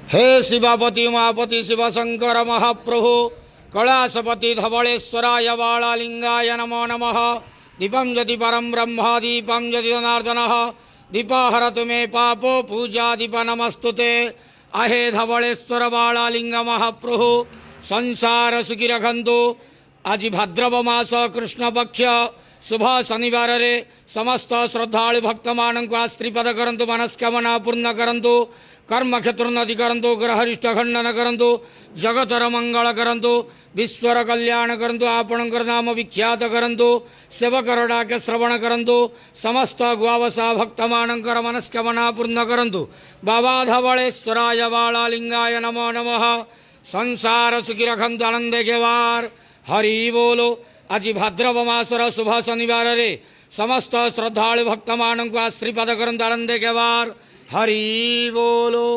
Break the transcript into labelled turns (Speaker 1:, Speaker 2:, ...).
Speaker 1: हे शिवपति उमापति शिवशंकर महाप्रभु कैलासपति धवलेश्वराय बालालिंगाय नमो नमः। दीपं यदि परम ब्रह्म दीपं यदि जनार्दनः दीपहरतु मे पापो पूजा दीप नमस्तुते। अहे धवलेश्वर बालालिंग महाप्रभु संसार सुखी रखंतु। आज भाद्रव मास कृष्ण पक्ष शुभ शनिवार रे समस्त श्रद्धालु भक्त मानक आश्रीपद करंतु मनस्कामना पूर्ण करंतु कर्म क्षेत्रोन्नति करंतु ग्रहरिष्ठ खंडन करंतु जगतर मंगल करंतु विश्वर कल्याण करंतु आपणकर नाम विख्यात करंतु सेवकर डाके श्रवण करंतु समस्त गुआवसा भक्त मानकर मनस्कामना पूर्ण करंतु। बाबा धवलेश्वराय बालालिंगाय नमो नमः। संसार सुखी रखंतु आनंद के वार हरि बोलो। आज भाद्रव मासर शुभ शनिवार रे समस्त श्रद्धालु भक्त मानक आश्रीपद करंतु आनंद के वार हरि बोलो।